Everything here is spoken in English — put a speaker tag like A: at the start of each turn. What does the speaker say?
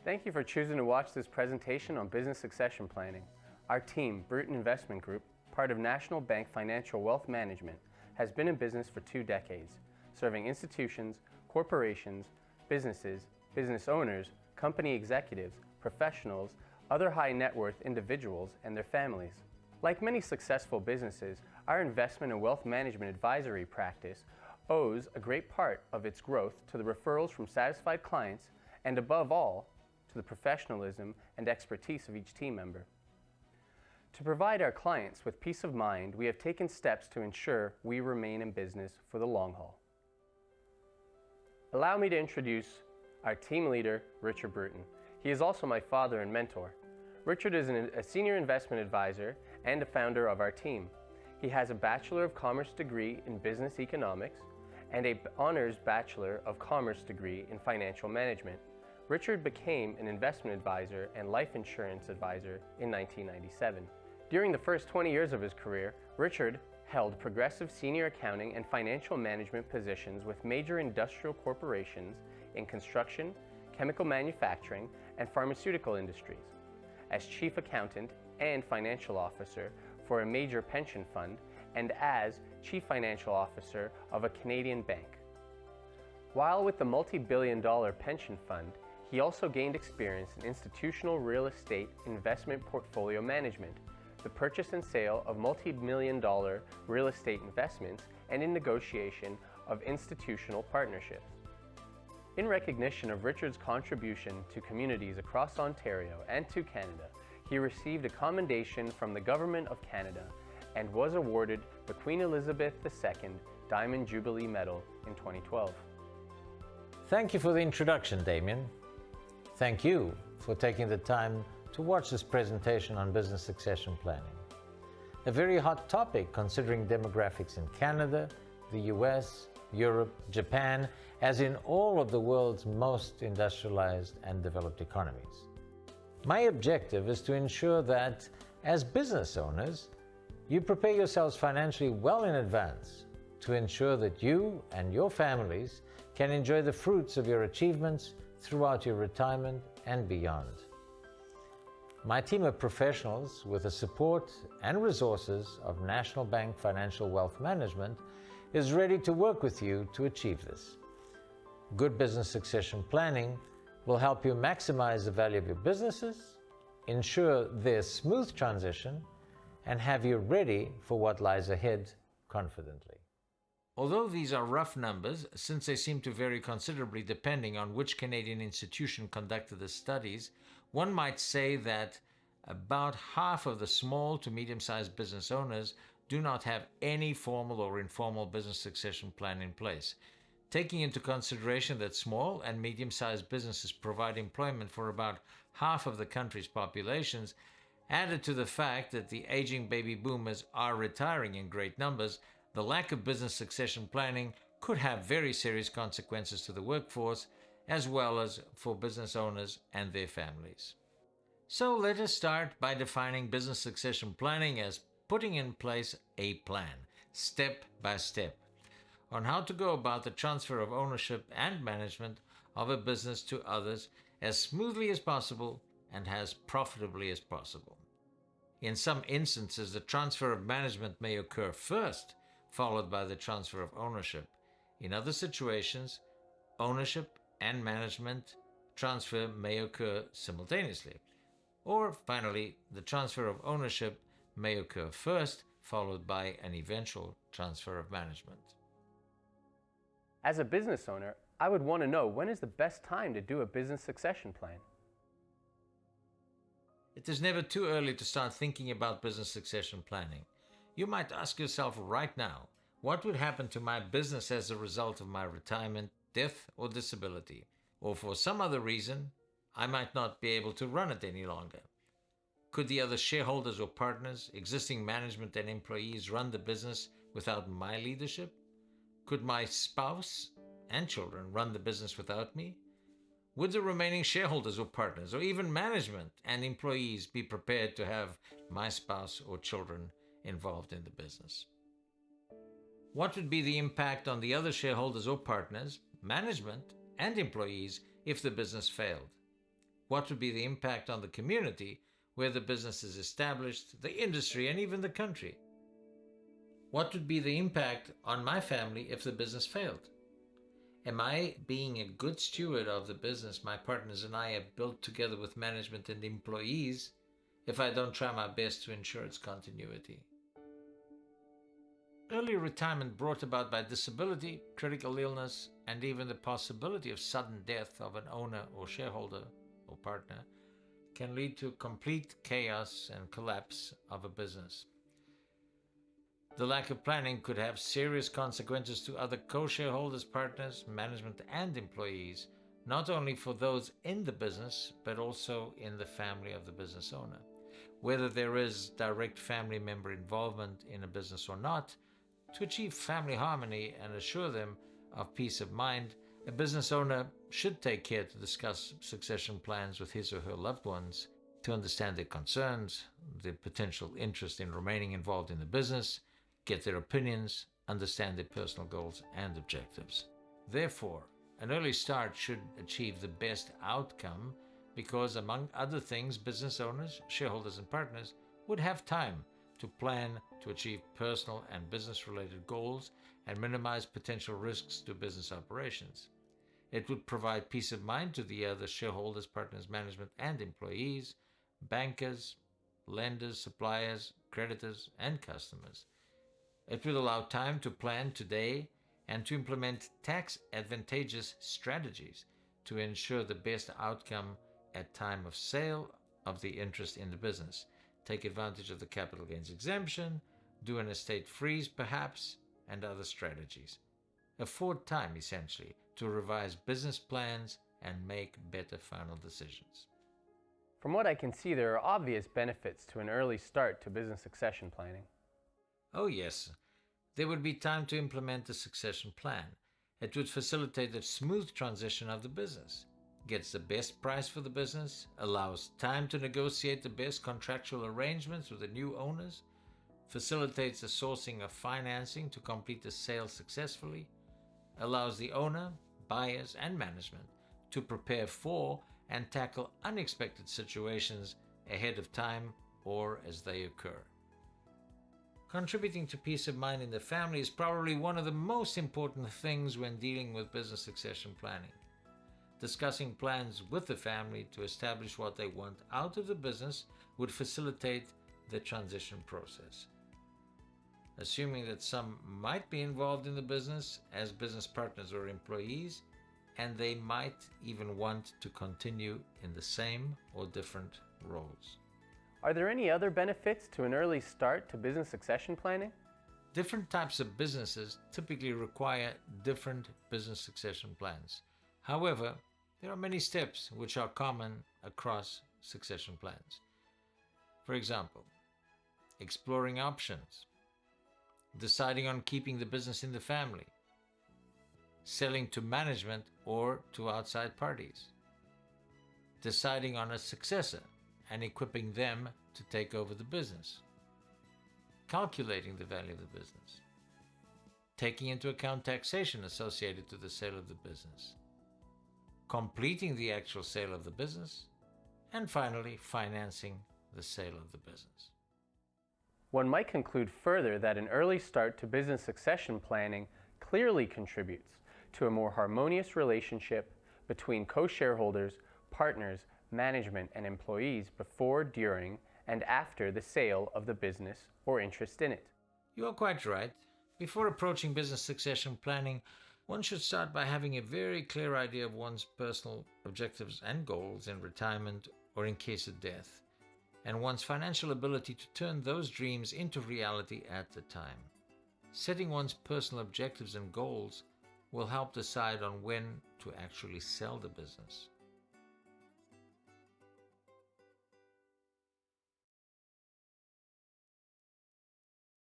A: Thank you for choosing to watch this presentation on business succession planning. Our team, Bruton Investment Group, part of National Bank Financial Wealth Management, has been in business for 2 decades, serving institutions, corporations, businesses, business owners, company executives, professionals, other high net worth individuals, and their families. Like many successful businesses, our investment and wealth management advisory practice owes a great part of its growth to the referrals from satisfied clients and, above all, to the professionalism and expertise of each team member. To provide our clients with peace of mind, we have taken steps to ensure we remain in business for the long haul. Allow me to introduce our team leader, Richard Bruton. He is also my father and mentor. Richard is a senior investment advisor and a founder of our team. He has a Bachelor of Commerce degree in Business Economics and an Honors Bachelor of Commerce degree in Financial Management. Richard became an investment advisor and life insurance advisor in 1997. During the first 20 years of his career, Richard held progressive senior accounting and financial management positions with major industrial corporations in construction, chemical manufacturing, and pharmaceutical industries. As chief accountant and financial officer for a major pension fund, and as chief financial officer of a Canadian bank. While with the multi-billion-dollar pension fund, he also gained experience in institutional real estate investment portfolio management, the purchase and sale of multi-million-dollar real estate investments, and in negotiation of institutional partnerships. In recognition of Richard's contribution to communities across Ontario and to Canada, he received a commendation from the Government of Canada and was awarded the Queen Elizabeth II Diamond Jubilee Medal in 2012.
B: Thank you for the introduction, Damien. Thank you for taking the time to watch this presentation on business succession planning. A very hot topic considering demographics in Canada, the US, Europe, Japan, as in all of the world's most industrialized and developed economies. My objective is to ensure that, as business owners, you prepare yourselves financially well in advance to ensure that you and your families can enjoy the fruits of your achievements throughout your retirement and beyond. My team of professionals, with the support and resources of National Bank Financial Wealth Management, is ready to work with you to achieve this. Good business succession planning will help you maximize the value of your businesses, ensure their smooth transition, and have you ready for what lies ahead confidently. Although these are rough numbers, since they seem to vary considerably depending on which Canadian institution conducted the studies, one might say that about half of the small to medium-sized business owners do not have any formal or informal business succession plan in place. Taking into consideration that small and medium-sized businesses provide employment for about half of the country's populations, added to the fact that the aging baby boomers are retiring in great numbers, the lack of business succession planning could have very serious consequences to the workforce, as well as for business owners and their families. So let us start by defining business succession planning as putting in place a plan, step by step, on how to go about the transfer of ownership and management of a business to others as smoothly as possible and as profitably as possible. In some instances, the transfer of management may occur first, followed by the transfer of ownership. In other situations, ownership and management transfer may occur simultaneously. Or finally, the transfer of ownership may occur first, followed by an eventual transfer of management.
A: As a business owner, I would want to know, when is the best time to do a business succession plan?
B: It is never too early to start thinking about business succession planning. You might ask yourself right now, what would happen to my business as a result of my retirement, death, or disability? Or for some other reason, I might not be able to run it any longer. Could the other shareholders or partners, existing management and employees run the business without my leadership? Could my spouse and children run the business without me? Would the remaining shareholders or partners, or even management and employees, be prepared to have my spouse or children involved in the business? What would be the impact on the other shareholders or partners, management, and employees if the business failed? What would be the impact on the community where the business is established, the industry, and even the country? What would be the impact on my family if the business failed? Am I being a good steward of the business my partners and I have built together with management and employees if I don't try my best to ensure its continuity? Early retirement brought about by disability, critical illness, and even the possibility of sudden death of an owner or shareholder or partner can lead to complete chaos and collapse of a business. The lack of planning could have serious consequences to other co-shareholders, partners, management, and employees, not only for those in the business, but also in the family of the business owner. Whether there is direct family member involvement in a business or not, to achieve family harmony and assure them of peace of mind, a business owner should take care to discuss succession plans with his or her loved ones to understand their concerns, their potential interest in remaining involved in the business, get their opinions, understand their personal goals and objectives. Therefore, an early start should achieve the best outcome because, among other things, business owners, shareholders, and partners would have time to plan to achieve personal and business-related goals and minimize potential risks to business operations. It would provide peace of mind to the other shareholders, partners, management, and employees, bankers, lenders, suppliers, creditors, and customers. It would allow time to plan today and to implement tax-advantageous strategies to ensure the best outcome at time of sale of the interest in the business. Take advantage of the capital gains exemption, do an estate freeze perhaps, and other strategies. Afford time, essentially, to revise business plans and make better final decisions.
A: From what I can see, there are obvious benefits to an early start to business succession planning.
B: Oh yes, there would be time to implement the succession plan. It would facilitate a smooth transition of the business, gets the best price for the business, allows time to negotiate the best contractual arrangements with the new owners, facilitates the sourcing of financing to complete the sale successfully, allows the owner, buyers, and management to prepare for and tackle unexpected situations ahead of time or as they occur. Contributing to peace of mind in the family is probably one of the most important things when dealing with business succession planning. Discussing plans with the family to establish what they want out of the business would facilitate the transition process. Assuming that some might be involved in the business as business partners or employees, and they might even want to continue in the same or different roles.
A: Are there any other benefits to an early start to business succession planning?
B: Different types of businesses typically require different business succession plans. However, there are many steps which are common across succession plans. For example, exploring options, deciding on keeping the business in the family, selling to management or to outside parties, deciding on a successor and equipping them to take over the business, calculating the value of the business, taking into account taxation associated to the sale of the business, completing the actual sale of the business, and finally, financing the sale of the business.
A: One might conclude further that an early start to business succession planning clearly contributes to a more harmonious relationship between co-shareholders, partners, management, and employees before, during, and after the sale of the business or interest in it.
B: You are quite right. Before approaching business succession planning, one should start by having a very clear idea of one's personal objectives and goals in retirement or in case of death, and one's financial ability to turn those dreams into reality at the time. Setting one's personal objectives and goals will help decide on when to actually sell the business.